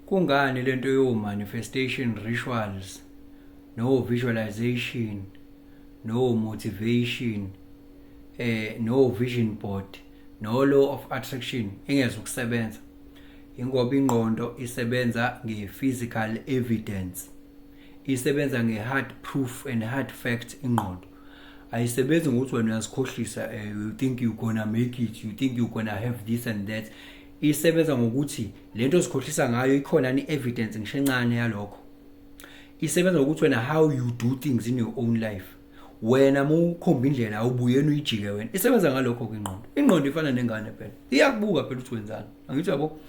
Kungani lento yo manifestation rituals, no visualization, no motivation, no vision board, no law of attraction ingeze ukusebenza? Ingoba ingqondo isebenza nge-physical evidence, isebenza nge-hard proof and hard fact. Ingqondo ayisebenzi ngokuthi wena uyazikhohlisa, you think you gonna make it, you think you gonna have this and that. Isebenza ngokuthi lento osikhohlisa ngayo ikhona ni evidence ngisho encane yalokho. Isebenza ngokuthi wena how you do things in your own life, wena mukhomba indlela awubuyeni uyijike wena. Isebenza ngalokho kwingqondo. Ingqondo ifana nengane phela, iyakubuka phela ukuthi wenzani. Angithi yabo,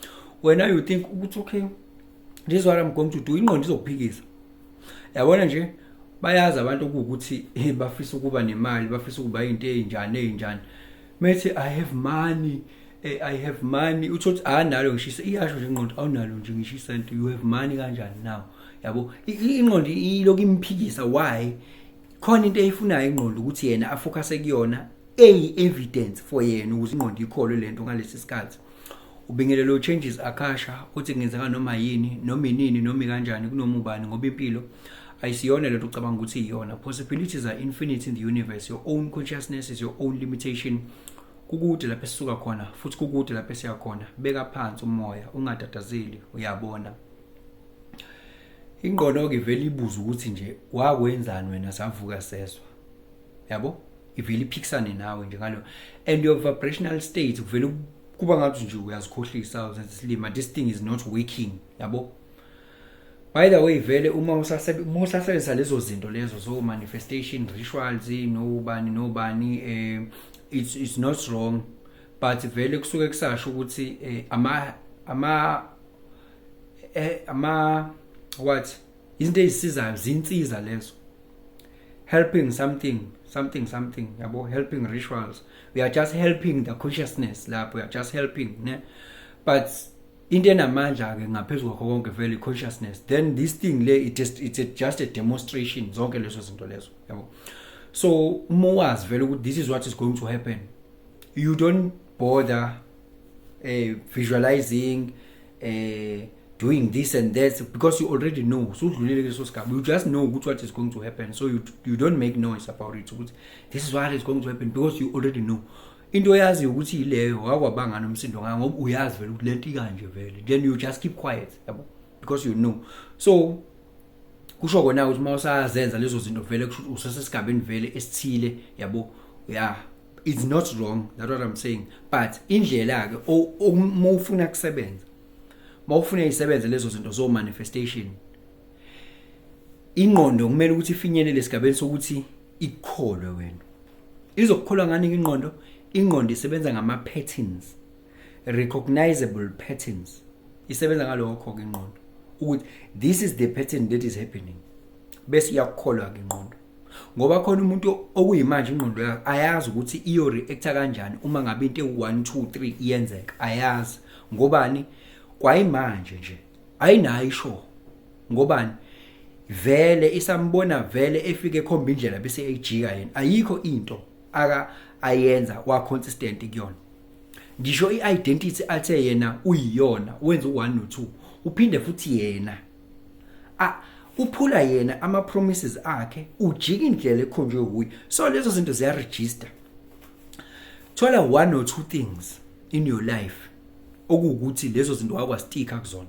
wena you think ukuthi okay, this is what I'm going to do, ingqondo izokuphikisa. Yabona nje bayazi abantu ukuthi bafisa ukuba nemali, bafisa ukuba into ezinjani. Methi I have money, I have money, uthi analo ngishisa, iyasho nje ingqondo awunalo nje ngishisa into, you have money kanjani now. Yabo ingqondo iloku imphikisa. Why? Khona into eyifunayo ingqondo ukuthi yena afocuse kuyona, evidence for yena ukuthi ingqondo ikholwe lento ngalesi sikhathi. Ubingelelo changes akasha uthi kungenzeka noma yini, noma inini, noma kanjani, kunoma ubani, ngoba impilo ayisiyona lento ucabanga ukuthi iyona. Possibilities are infinite in the universe. Your own consciousness is your own limitation. Kukude lapho esisuka khona futhi kukude lapho esiya khona. Beka phansi umoya, ungatatazeli, uyabona. Ingqondo ke vele ibuza ukuthi nje wakwenzani wena savuka sezwa. Yabo? Ivele iphikisane nawe nje ngalo. And your vibrational state vele kuba ngathi nje uyazikhohlisa, uzenza this thing is not working. Yabo? By the way, vele uma usasebenzisa lezo zinto lezo, so manifestation rituals, nobani, it's not wrong, but vele kusuke kusasho ukuthi what izinto ezisizayo zinsiza lezo, helping something, yabo, helping rituals. We are just helping the consciousness lapho, we are just helping, ne? But into enamandla ke ngaphezulu kwakho konke vele consciousness. Then this thing le it's just a demonstration zonke lezo zinto lezo, yabo. So uma wazi vele ukuthi this is what is going to happen, you don't bother visualizing, doing this and that, because you already know. So you just know what is going to happen, so you don't make noise about it. This is what is going to happen because you already know. Into yazi ukuthi ileyo wakwabanga nomsindo ngayo ngoba uyazi vele ukuthi lento ikanje vele, then you just keep quiet, yabo, because you know. So kusho kona ukuthi mawusazenza lezo zinto vele kusho usesesigabeni vele esithile, yabo. Yeah, it's not wrong, that's what I'm saying, but indlela ke uma ufuna kusebenza, mawufuna isebenze lezo zinto zo manifestation, ingqondo kumele ukuthi ifinyelele esigabeni sokuthi ikholwe wena. Izokukholwa ngani ingqondo? Ingqondo isebenza ngama patterns, recognizable patterns. Isebenza ngalokho ke ingqondo ukuthi this is the pattern that is happening, bese iyakukholwa ke ingqondo. Ngoba khona umuntu okuyimanje ingqondo yakhe ayazi ukuthi iyo reacta kanjani uma ngabe into e1 2 3 iyenzeka, ayazi. Ngobani? Kwayimanje nje ayinayo isho. Ngobani? Vele isambona vele efike ekhomba indlela bese eyijika yena, ayikho into ayenza wa consistent kuyona. Ngisho i-identity athe yena uyiyona, wenza u1 no2, uphinde futhi yena uphula yena ama promises akhe, ujika indlela ekhonjwe kuye. So lezo zinto ziya register. Thola 1 or 2 things in your life okuwukuthi lezo zinto wakwastika kuzona,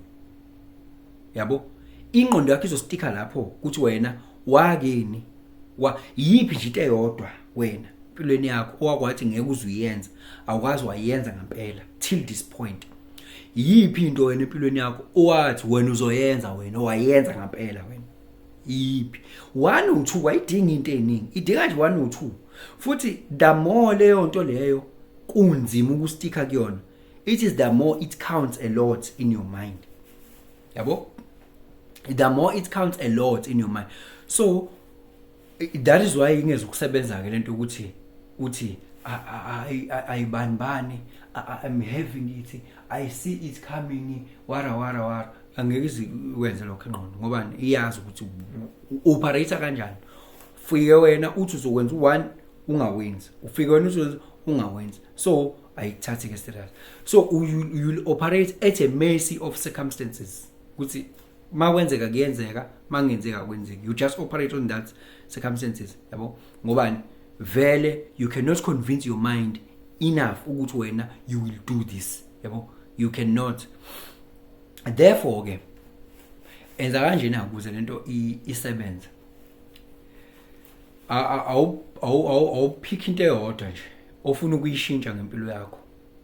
yabo. Ingqondo yakhe izostika lapho ukuthi wena wakeni yipi nje into eyodwa wena empilweni yakho owakwathi ngeke uzuyenza, awukazi wayenza ngempela till this point. Yipi into wena empilweni yakho owathi wena uzoyenza, wena wayenza ngempela wena? Yipi? 1 or 2 wayidinga into eziningi, idinga nje 1 or 2. Futhi the more leyo nto leyo kunzima ukustika kuyona, it is the more it counts a lot in your mind, yabo. The more it counts a lot in your mind. So that is why ingeze ukusebenza ke lento ukuthi ayibani, I'm having it, I see it coming, wara angeke wenze lokho engqondo. Ngoba iyazi ukuthi operate kanjani. Ufike wena uthi uzokwenza u1 ungawenzi, ufike wena uthi ungawenzi, so ayithathi ke serious. So you operate at a mercy of circumstances, ukuthi makwenzeka kuyenzeka mangenzeka kwenzeka. You just operate on that circumstances, yabo. Ngobani vele you cannot convince your mind enough ukuthi wena you will do this, yabo. You cannot. Therefore ke enza kanje na ukuze lento isebenze. Awupick into eyodwa nje ofuna ukuyishintsha ngempilo yakho.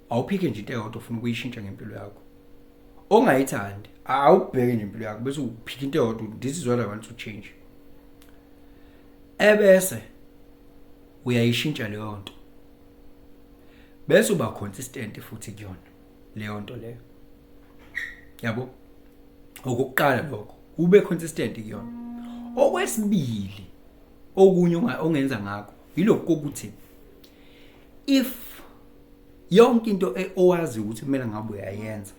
Awupick nje into eyodwa ofuna ukuyishintsha ngempilo yakho. Ongayithandi awubheke nje impilo yakho bese upick into eyodwa, this is what I want to change. Ebese uyayishintsha leyo nto. Bese uba consistent futhi kuyona leyo nto leyo. Yabo? Okuqala lokho ube consistent kuyona. Okwesibili okunye ongenza ngakho yilokho ukuthi if yonke into owazi ukuthi kumele ngabe uyayenza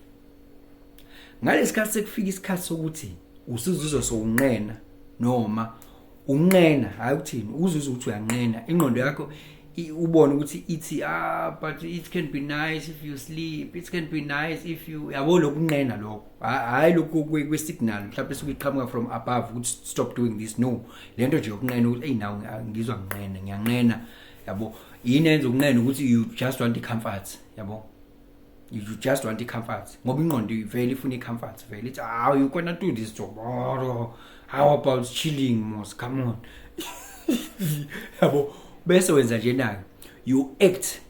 ngalesikhathi sekufika isikhathi sokuthi usizizwe sounqena noma unqena hayi ukuthini uzizwe ukuthi uyanqena ingqondo yakho ubone ukuthi ithi but it can be nice if you sleep, it can be nice if you yabo lokunqena lokho hayi lokho kwesignal mhlawumbe sokuqhamuka from above ukuthi stop doing this. No, lento nje yokunqena ukuthi nawo ngizwa nginqena ngiyanqena, yabo. Yini enza ukunqena ukuthi you just want the comfort, yabo. You just want the comfort ngoba ingqondo vele ifuna i-comfort vele ithi you gonna do this tomorrow, how about chilling mos, come on. Yabo. Bese wenza nje nayo you act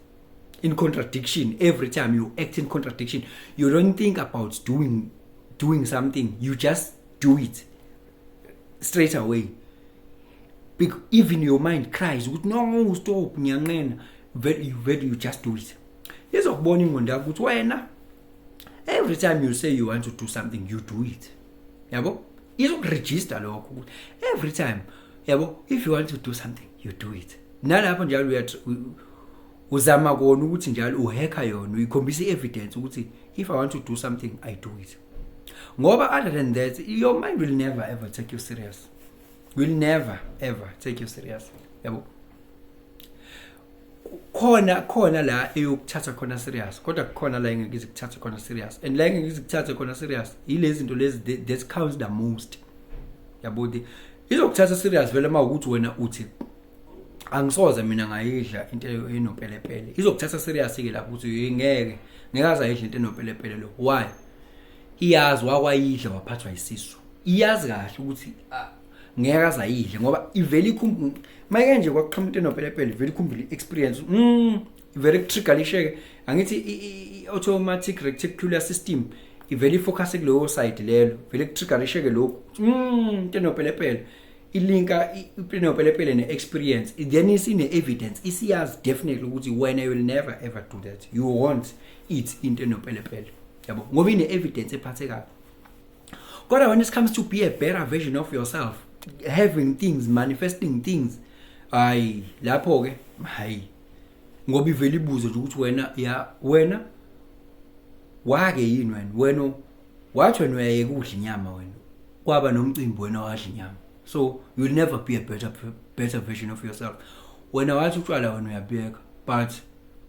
in contradiction. Every time you act in contradiction, you don't think about doing something, you just do it straight away. Even your mind cries no, stop, ngiyanqena, you just do it. Izokubona ingqondo yakho ukuthi wena every time you say you want to do something you do it, yabo. Izokuregister lokho every time, yabo. If you want to do something you do it. Nalapho njalo uzama kona ukuthi njalo uhacka yona, uyikhombisa evidence ukuthi if I want to do something I do it. Ngoba other than that your mind will never ever take you serious. Will never ever take you serious, yabo. Khona la eyokuthatha khona serious, kodwa khona la engeke izikuthatha khona serious, and la engeke izikuthatha khona serious ilezi zinto lezi that counts the most, yabo. Izokuthatha serious vele mawukuthi wena uthi angisoze mina ngayidla into enopelepele. Izokuthatha serious ke lapho uthi ngeke azayidla into enopelepele lo. Why? Iyazi wakwayidla waphathwa isisu. Iyazi kahle ukuthi ngeke azayidla ngoba iveli manje nje kwaqhamuka into enopelepele veli khumbula experience. Very triggerisheke angithi automatic reticular system iveli focus kuleyo side lelo veli triggerisheke lokho into enopelepele ilinka inopelepele ne-experience, then isine evidence isiyazi definitely ukuthi wena you will never ever do that, you won't eat into enopelepele, yabo, ngoba ine evidence ephathekayo. Kodwa when it comes to be a better version of yourself, having things, manifesting things, lapho ke ngoba ivele ibuzo nje ukuthi wena wake yini wena wathi wena uyayeka ukudla inyama, wena kwaba nomcimbi wena wadla inyama. So you will never be a better version of yourself. When I want to try on your back, but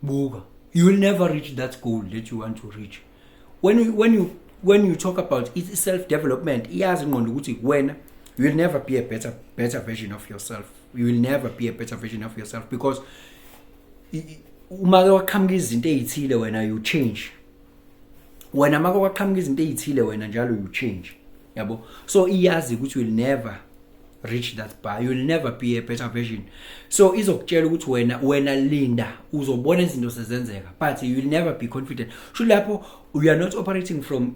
buga, you will never reach that goal that you want to reach. When you talk about self-development, when you will never be a better version of yourself. You will never be a better version of yourself because uma wakhamga izinto ezithile wena you change. Wena maka wakhamga izinto ezithile wena njalo you change. Yabo. So iyazi ukuthi you will never reach that bar, you will never be a better version. So izokutshela ukuthi wena linda uzobona izinto sezenzeka, but you will never be confident. Sho lapho we are not operating from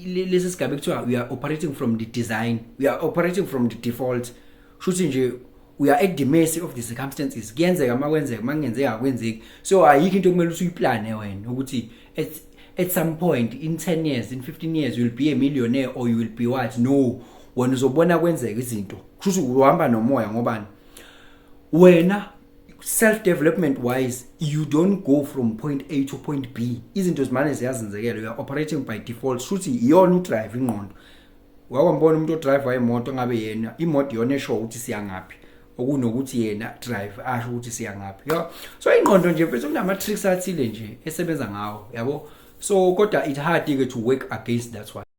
lesi sigabe kuthiwa we are operating from the design, we are operating from the default. Shuthi nje we are at the mercy of the circumstances. Kuyenzeka makwenzeka mangenzeka kwenzeki. So ayikho into kumele uyiplane wena ukuthi at some point in 10 years, in 15 years you will be a millionaire or you will be what? No, wena uzobona kwenzeka izinto. Kusho uhamba nomoya ngobani? Wena self development wise you don't go from point A to point B. Izinto zimane ziyazenzekela, you are operating by default. Shuthi iyona udrive ingqondo. Wakwambona umuntu odrive imoto ngabe yena imoto iyona esho ukuthi siya ngaphi, okunokuthi yena drive asho ukuthi siya ngaphi. So ingqondo nje mfethu kunama tricks athile nje esebenza ngawo, yabo. So kodwa it hard to work against that one.